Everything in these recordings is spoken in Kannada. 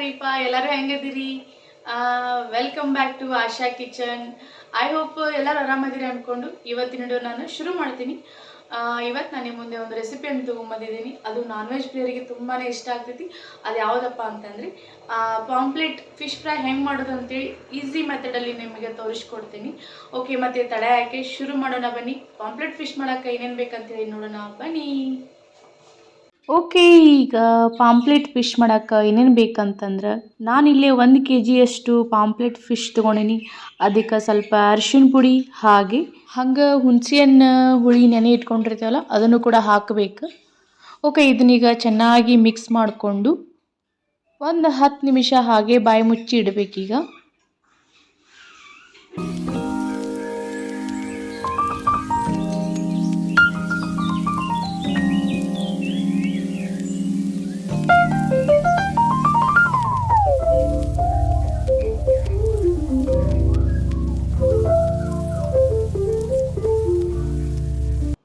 ರೀಪ ಎಲ್ಲರೂ ಹೆಂಗದಿರಿ. Welcome back to Asha kitchen. I hope ಎಲ್ಲರೂ ಆರಾಮದಿರಿ ಅಂದ್ಕೊಂಡು ಇವತ್ತಿನ ವಿಡಿಯೋ ನಾನು ಶುರು ಮಾಡ್ತೀನಿ. ಇವತ್ತು ನಾನು ನಿಮ್ಮ ಮುಂದೆ ಒಂದು ರೆಸಿಪಿಯನ್ನು ತೊಗೊಂಬಂದಿದ್ದೀನಿ. ಅದು ನಾನ್ ವೆಜ್ ಪ್ಲೇಯರಿಗೆ ತುಂಬಾ ಇಷ್ಟ ಆಗ್ತೈತಿ. ಅದು ಯಾವುದಪ್ಪ ಅಂತಂದರೆ ಪಾಂಪ್ಲೆಟ್ ಫಿಶ್ ಫ್ರೈ ಹೆಂಗೆ ಮಾಡೋದು ಅಂತೇಳಿ ಈಸಿ ಮೆಥಡಲ್ಲಿ ನಿಮಗೆ ತೋರಿಸ್ಕೊಡ್ತೀನಿ. ಓಕೆ, ಮತ್ತು ತಡ ಯಾಕೆ ಶುರು ಮಾಡೋಣ ಬನ್ನಿ. ಪಾಂಪ್ಲೆಟ್ ಫಿಶ್ ಮಾಡೋಕ್ಕೆ ಏನೇನು ಬೇಕಂತೇಳಿ ನೋಡೋಣ ಬನ್ನಿ. ಓಕೆ, ಈಗ ಪಾಂಪ್ಲೆಟ್ ಫಿಶ್ ಮಾಡೋಕ್ಕೆ ಏನೇನು ಬೇಕಂತಂದ್ರೆ ನಾನಿಲ್ಲಿ 1 kg ಪಾಂಪ್ಲೆಟ್ ಫಿಶ್ ತೊಗೊಂಡಿನಿ. ಅದಕ್ಕೆ ಸ್ವಲ್ಪ ಅರಿಶಿಣ ಪುಡಿ ಹಾಗೆ ಹುಣಸೆಹಣ್ಣು ಹುಳಿ ನೆನೆ ಇಟ್ಕೊಂಡಿರ್ತೀವಲ್ಲ ಅದನ್ನು ಕೂಡ ಹಾಕಬೇಕು. ಓಕೆ, ಇದನ್ನೀಗ ಚೆನ್ನಾಗಿ ಮಿಕ್ಸ್ ಮಾಡಿಕೊಂಡು ಒಂದು 10 ನಿಮಿಷ ಹಾಗೆ ಬಾಯಿ ಮುಚ್ಚಿ ಇಡಬೇಕೀಗ.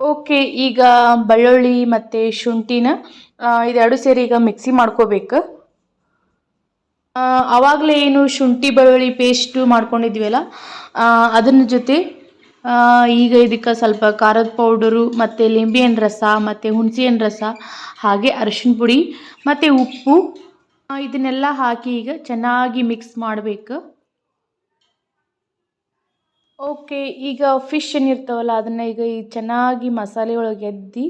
ಓಕೆ, ಈಗ ಬೆಳ್ಳುಳ್ಳಿ ಮತ್ತು ಶುಂಠಿನ ಇದೆರಡು ಸೇರಿ ಈಗ ಮಿಕ್ಸಿ ಮಾಡ್ಕೋಬೇಕು. ಆವಾಗಲೇ ಏನು ಶುಂಠಿ ಬೆಳ್ಳುಳ್ಳಿ ಪೇಸ್ಟು ಮಾಡ್ಕೊಂಡಿದ್ವಲ್ಲ ಅದನ್ನ ಜೊತೆ ಈಗ ಇದಕ್ಕೆ ಸ್ವಲ್ಪ ಖಾರದ ಪೌಡರು ಮತ್ತು ಲಿಂಬೆಹಣ್ಣು ರಸ ಮತ್ತು ಹುಣಸೆಹಣ್ಣು ರಸ ಹಾಗೆ ಅರಿಶಿಣ ಪುಡಿ ಮತ್ತು ಉಪ್ಪು ಇದನ್ನೆಲ್ಲ ಹಾಕಿ ಈಗ ಚೆನ್ನಾಗಿ ಮಿಕ್ಸ್ ಮಾಡಬೇಕು. ಓಕೆ, ಈಗ ಫಿಶ್ ಏನಿರ್ತಾವಲ್ಲ ಅದನ್ನು ಈಗ ಚೆನ್ನಾಗಿ ಮಸಾಲೆ ಒಳಗೆ ಎದ್ದಿ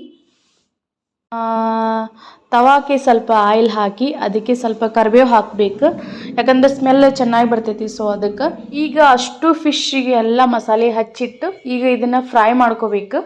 ತವಾಕ್ಕೆ ಸ್ವಲ್ಪ ಆಯಿಲ್ ಹಾಕಿ ಅದಕ್ಕೆ ಸ್ವಲ್ಪ ಕರಿಬೇವು ಹಾಕಬೇಕು. ಯಾಕಂದ್ರೆ ಸ್ಮೆಲ್ ಚೆನ್ನಾಗಿ ಬರ್ತೈತಿ. ಸೊ ಅದಕ್ಕೆ ಈಗ ಅಷ್ಟು ಫಿಶ್ಶಿಗೆ ಎಲ್ಲ ಮಸಾಲೆ ಹಚ್ಚಿಟ್ಟು ಈಗ ಇದನ್ನು ಫ್ರೈ ಮಾಡ್ಕೋಬೇಕು.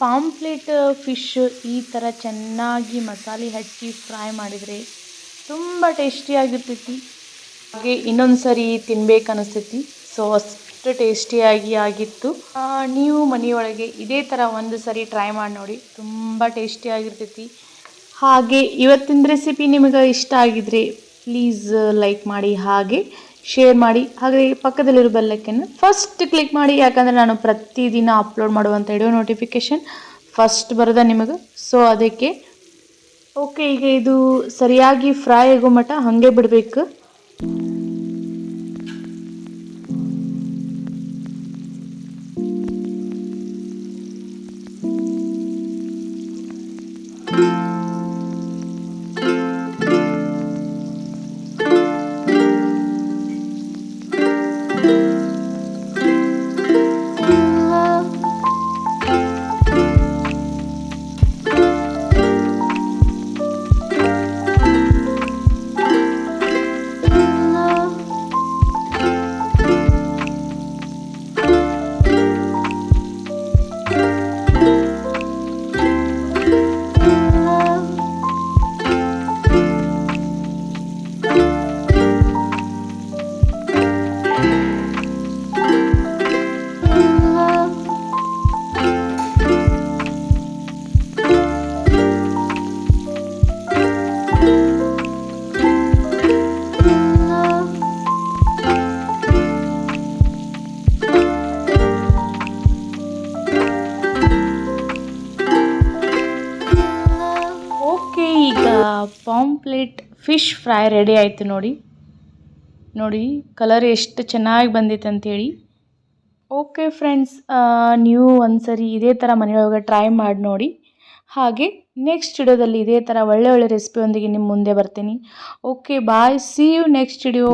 ಪಾಂಪ್ಲೆಟ್ ಫಿಶ್ ಈ ಥರ ಚೆನ್ನಾಗಿ ಮಸಾಲೆ ಹಚ್ಚಿ ಫ್ರೈ ಮಾಡಿದರೆ ತುಂಬ ಟೇಸ್ಟಿಯಾಗಿರ್ತೈತಿ. ಹಾಗೆ ಇನ್ನೊಂದು ಸರಿ ತಿನ್ಬೇಕು ಅನಿಸ್ತೈತಿ. ಸೊ ಅಷ್ಟು ಟೇಸ್ಟಿಯಾಗಿ ಆಗಿತ್ತು. ನೀವು ಮನೆಯೊಳಗೆ ಇದೇ ಥರ ಒಂದು ಸರಿ ಟ್ರೈ ಮಾಡಿ ನೋಡಿ, ತುಂಬ ಟೇಸ್ಟಿಯಾಗಿರ್ತೈತಿ. ಹಾಗೆ ಇವತ್ತಿನ ರೆಸಿಪಿ ನಿಮಗೆ ಇಷ್ಟ ಆಗಿದ್ರೆ ಪ್ಲೀಸ್ ಲೈಕ್ ಮಾಡಿ ಹಾಗೆ ಶೇರ್ ಮಾಡಿ. ಹಾಗೆ ಪಕ್ಕದಲ್ಲಿರೋ ಬೆಲ್ಲೈಕನ್ನು ಫಸ್ಟ್ ಕ್ಲಿಕ್ ಮಾಡಿ. ಯಾಕಂದರೆ ನಾನು ಪ್ರತಿದಿನ ಅಪ್ಲೋಡ್ ಮಾಡುವಂಥ ವಿಡಿಯೋ ನೋಟಿಫಿಕೇಷನ್ ಫಸ್ಟ್ ಬರೋದ ನಿಮಗೆ. ಸೊ ಅದಕ್ಕೆ ಓಕೆ, ಈಗ ಇದು ಸರಿಯಾಗಿ ಫ್ರೈ ಆಗೋ ಮಟ್ಟ ಹಾಗೆ ಬಿಡಬೇಕು. ಪಾಂಪ್ಲೆಟ್ ಫಿಶ್ ಫ್ರೈ ರೆಡಿ ಆಯಿತು. ನೋಡಿ ಕಲರ್ ಎಷ್ಟು ಚೆನ್ನಾಗಿ ಬಂದಿತ್ತು ಅಂಥೇಳಿ. ಓಕೆ ಫ್ರೆಂಡ್ಸ್, ನೀವು ಒಂದ್ಸರಿ ಇದೇ ಥರ ಮನೆಯೊಳಗೆ ಟ್ರೈ ಮಾಡಿ ನೋಡಿ. ಹಾಗೆ ನೆಕ್ಸ್ಟ್ ವಿಡಿಯೋದಲ್ಲಿ ಇದೇ ಥರ ಒಳ್ಳೆ ರೆಸಿಪಿಯೊಂದಿಗೆ ನಿಮ್ಮ ಮುಂದೆ ಬರ್ತೀನಿ. Okay, bye, see you next video.